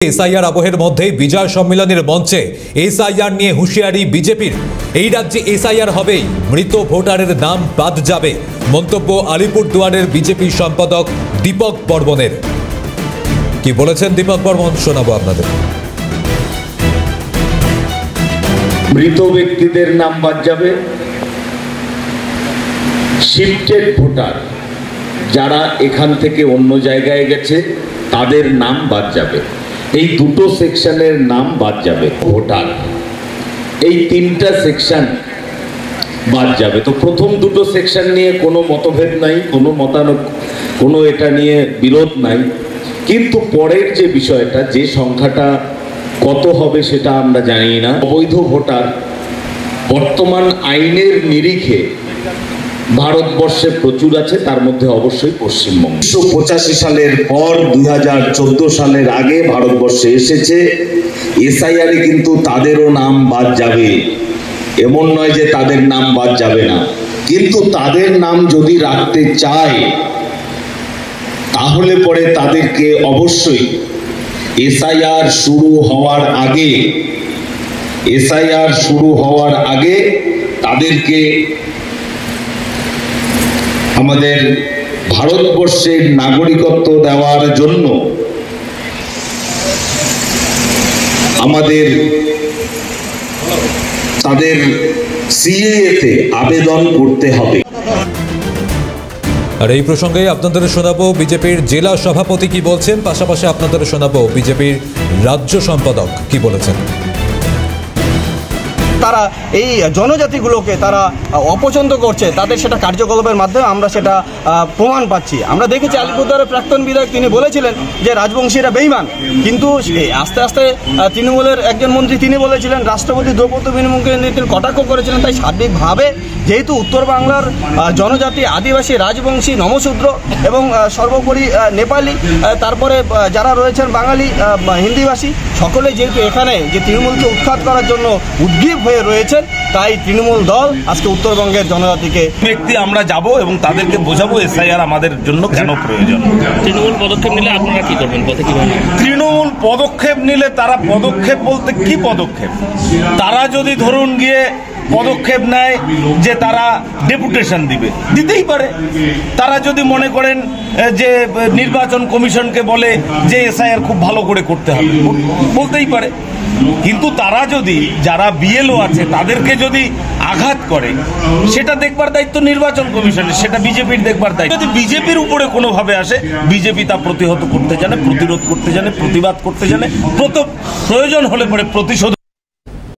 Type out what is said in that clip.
SIR আবহের মধ্যেই বিজয় সম্মেলনের মঞ্চে এসআইআর নিয়ে হুঁশিয়ারি বিজেপির। এই রাজ্যে এসআইআর হবেই, মৃত ভোটারের নাম বাদ যাবে, মন্তব্য আলিপুরদুয়ারের বিজেপি সম্পাদক দীপক বর্মনের। কি বলেছেন দীপক বর্মন শোনাবো আপনাদের। মৃত ব্যক্তিদের নাম বাদ যাবে, শিফটেড ভোটার যারা এখান থেকে অন্য জায়গায় গেছে তাদের নাম বাদ যাবে। এই দুটো সেকশনের নাম বাদ যাবে। ভোটার এই তিনটা সেকশন বাদ যাবে। তো প্রথম দুটো সেকশন নিয়ে কোনো মতভেদ নাই, কোনো এটা নিয়ে বিরোধ নাই, কিন্তু পরের যে বিষয়টা, যে সংখ্যাটা কত হবে সেটা আমরা জানি না। অবৈধ ভোটার বর্তমান আইনের নিরিখে ভারতবর্ষে প্রচুর আছে, তার মধ্যে অবশ্যই পশ্চিমবঙ্গ। 1985 সালের পর 2014 সালের আগে ভারতবর্ষে এসেছে। এসআইআরে কিন্তু তাদেরও নাম বাদ যাবে, এমন নয় যে তাদের নাম বাদ যাবে না, কিন্তু তাদের নাম যদি রাখতে চায় তাহলে পরে তাদেরকে অবশ্যই এসআইআর শুরু হওয়ার আগে তাদেরকে আমাদের ভারতবর্ষের নাগরিকত্ব দেওয়ার জন্য তাদের সিএএতে আবেদন করতে হবে। আর এই প্রসঙ্গে আপনাদের শোনাবো বিজেপির জেলা সভাপতি কি বলছেন, পাশাপাশি আপনাদের শোনাবো বিজেপির রাজ্য সম্পাদক কি বলেছেন। তারা এই জনজাতিগুলোকে তারা অপছন্দ করছে, তাদের সেটা কার্যকলাপের মাধ্যমে আমরা সেটা প্রমাণ পাচ্ছি। আমরা দেখেছি আলিপুরদুয়ারের প্রাক্তন বিধায়ক তিনি বলেছিলেন যে রাজবংশীরা বেঈমান, কিন্তু আস্তে আস্তে তৃণমূলের একজন মন্ত্রী তিনি বলেছিলেন, রাষ্ট্রপতি দ্রৌপদী মুর্মুকে তিনি কটাক্ষ করেছিলেন। তাই সার্বিকভাবে যেহেতু উত্তর বাংলার জনজাতি, আদিবাসী, রাজবংশী, নমশূদ্র এবং সর্বোপরি নেপালি, তারপরে যারা রয়েছেন বাঙালি, হিন্দিভাষী, সকলে যেহেতু এখানে যে তৃণমূলকে উৎখাত করার জন্য উদ্গ্রীব হয়ে রয়েছেন, তাই তৃণমূল দল আজকে উত্তরবঙ্গের জনজাতিকে ব্যক্তি আমরা যাব এবং তাদেরকে বোঝাবো এসআইআর আমাদের জন্য কেন প্রয়োজন। তৃণমূল পদক্ষেপ নিলে আপনারা কি করবেন? তৃণমূল পদক্ষেপ নিলে, তারা পদক্ষেপ বলতে কি পদক্ষেপ? তারা যদি ধরুন গিয়ে পদক্ষেপ নেয় যে তারা ডেপুটেশন দিতেই পারে। তারা যদি মনে করেন যে নির্বাচন কমিশনকে বলে যে এসআইআর খুব ভালো করে করতে হবে, বলতেই পারে। কিন্তু তারা যদি, যারা বিএলও আছে তাদেরকে যদি আঘাত করে, সেটা দেখবার দায়িত্ব নির্বাচন কমিশনের, সেটা বিজেপির দেখবার দায়িত্ব। যদি বিজেপির উপরে কোনোভাবে আসে, বিজেপি তা প্রতিহত করতে জানে, প্রতিরোধ করতে জানে, প্রতিবাদ করতে জানে, প্রয়োজন হলে পরে প্রতিশোধ